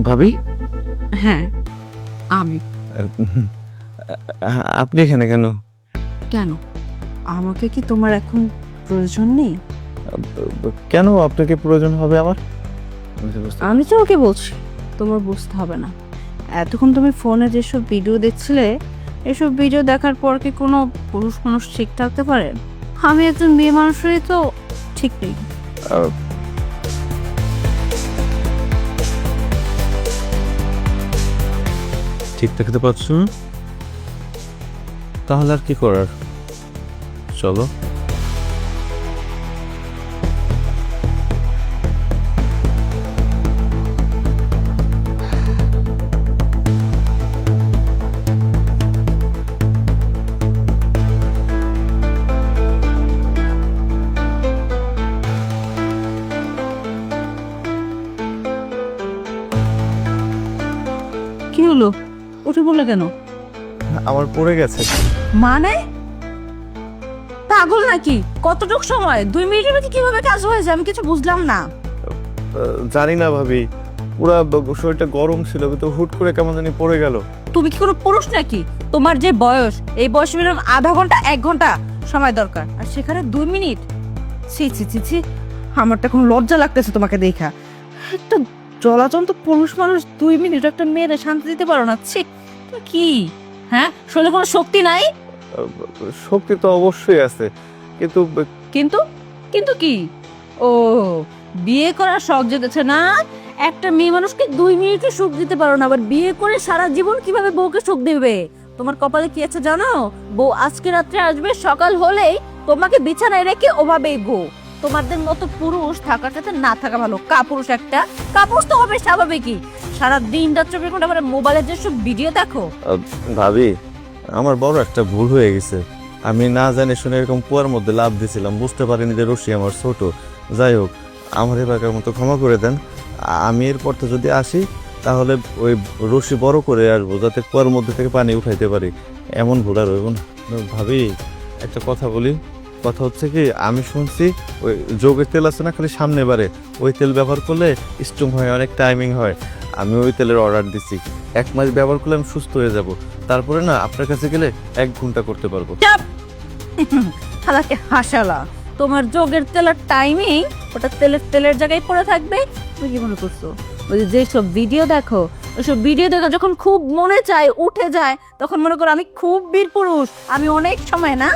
ভাবি, হ্যাঁ আমি। আপনি এখানে কেন? কেন, আমাকে কি তোমার এখন প্রয়োজন নেই? কেন আপনাকে প্রয়োজন হবে আমার? আমি তো ওকে বলছি, তোমার বুঝতে হবে না। এতক্ষণ তুমি ফোনে যেসব ভিডিও দেখছিলে, এসব ভিডিও দেখার পর কি কোনো পুরুষ মানুষ ঠিক থাকতে পারে? আমি একজন মেয়ে মানুষেরই তো ঠিক নেই। ঠিক থাকতে পারছো না? তাহলে আর কি করার, চলো। কি হলো, উঠে বললে কেন? আমার পড়ে গেছে। মানে পাগল নাকি? কতটুক সময়, 2 মিনিটের মধ্যে কিভাবে কাজ হয়ে যায় আমি কিছু বুঝলাম না। জানি না ভাবি, পুরা শরীরটা গরম ছিল, তো হুট করে কেমন জানি পড়ে গেল। তুমি কি কোনো পুরুষ নাকি? তোমার যে বয়স, এই বয়সে মিনিমাম আধা ঘন্টা 1 ঘন্টা সময় দরকার, আর সেখানে 2 মিনিট। ছি ছি ছি ছি, আমারটা কোনো লজ্জা লাগতেছে তোমাকে দেখা। একটা জলাজন্ত পুরুষ মানুষ 2 মিনিট একটা মেয়েরে শান্তি দিতে পারো না? ছি, তুমি কি, হ্যাঁ শরীরে কোনো শক্তি নাই? শক্তি তো অবশ্যই আছে, কিন্তু কিন্তু কিন্তু কি? ও, বিয়ে করার শখ জেগেছে না? একটা মেয়ে মানুষকে 2 মিনিটে সুখ দিতে পারো না, আবার বিয়ে করে সারা জীবন কিভাবে বউকে সুখ দেবে? তোমার কপালে কি আছে জানো? বউ আজকে রাত্রে আসবে, সকাল হলেই তোমাকে বিছানায় রেখে ওভাবেই বউ। তোমাদের মতো পুরুষ থাকার সাথে না থাকা ভালো। কাপুরুষ একটা, কাপুরুষ তো হবে স্বাভাবিকই। সারা দিন রাত 24 ঘন্টা করে মোবাইলে যেসব ভিডিও দেখো। ভাবি, আমার বড় একটা ভুল হয়ে গেছে। আমি না জানি শুনে এরকম কুয়ার মধ্যে লাভ দিছিলাম, বুঝতে পারিনি যে রশি আমার ছোট। যাই হোক, আমার এবারকার মতো ক্ষমা করে দেন। আমি এরপর তো যদি আসি, তাহলে ওই রশি বড় করে আসবো, যাতে কুয়ার মধ্যে থেকে পানি উঠাইতে পারি। এমন ভুল আর হইব না। ভাবি, একটা কথা বলি। কথা হচ্ছে কি, আমি শুনছি ওই যোগের তেল আছে না, খালি সামনে বারে, ওই তেল ব্যবহার করলে স্ট্রং হয়, অনেক টাইমিং হয়। আমি ওই তেলের অর্ডার দিছি, 1 মাস ব্যবহার করলে আমি সুস্থ হয়ে যাব। তারপরে না আপনার কাছে গেলে 1 ঘন্টা করতে পারবো। হালাকে হাসালা, তোমার যোগের তেলের টাইমিং ওটা তেলের জায়গায় পড়ে থাকবে। তুমি কি মনে করছো ওই যে যেসব ভিডিও দেখো, ওইসব ভিডিও দেখো যখন খুব মনে চায় উঠে যায়, তখন মনে করো আমি খুব বীর পুরুষ, আমি অনেক সময় না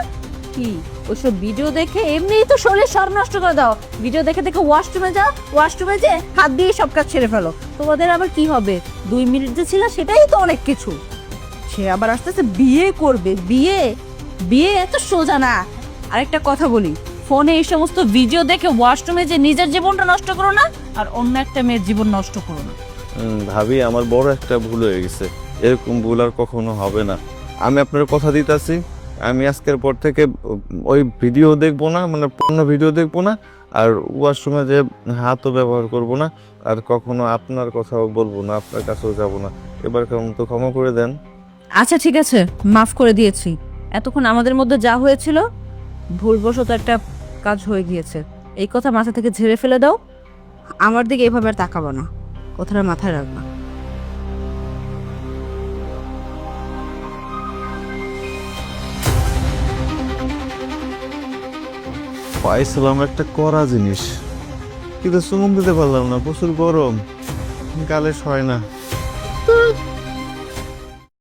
কি? ওইসব ভিডিও দেখে এমনিই তো শরীর সব নষ্ট করে দাও। ভিডিও দেখে দেখে ওয়াশরুমে যাও, ওয়াশরুমে যে হাত দিয়ে সব কাজ ছেড়ে ফেলো। তোমাদের আবার কি হবে? 2 মিনিট যে ছিল সেটাই তো অনেক কিছু। সে আবার আস্তে আস্তে বিয়ে করবে। বিয়ে বিয়ে এত সোজা না। আরেকটা কথা বলি, ফোনে এই সমস্ত ভিডিও দেখে ওয়াশরুমে যে নিজের জীবনটা নষ্ট করো না, আর অন্য একটা মেয়ের জীবন নষ্ট করো না। ভাবি, আমার বড় একটা ভুল হয়ে গেছে। এরকম ভুল আর কখনো হবে না। আমি আপনার কথা দিতেছি, আমি আজকের পর থেকে ওই ভিডিও দেখবো না, মানে পূর্ণ ভিডিও দেখবো না। আর ওয়াশরুমে যে হাতও ব্যবহার করব না। আর কখনো আপনার কথাও বলবো না, আপনার কাছেও যাব না। এবার কেমন তো ক্ষমা করে দেন। আচ্ছা ঠিক আছে, মাফ করে দিয়েছি। এতক্ষণ আমাদের মধ্যে যা হয়েছিল, ভুলবশত একটা কাজ হয়ে গিয়েছে, এই কথা মাথা থেকে ঝেড়ে ফেলে দাও। আমার দিকে এভাবে আর তাকাবো না, কথাটা মাথায় রাখবা। পাইছিলাম একটা কড়া জিনিস, কিন্তু চুমুক দিতে পারলাম না, প্রচুর গরম, গালে সয় না।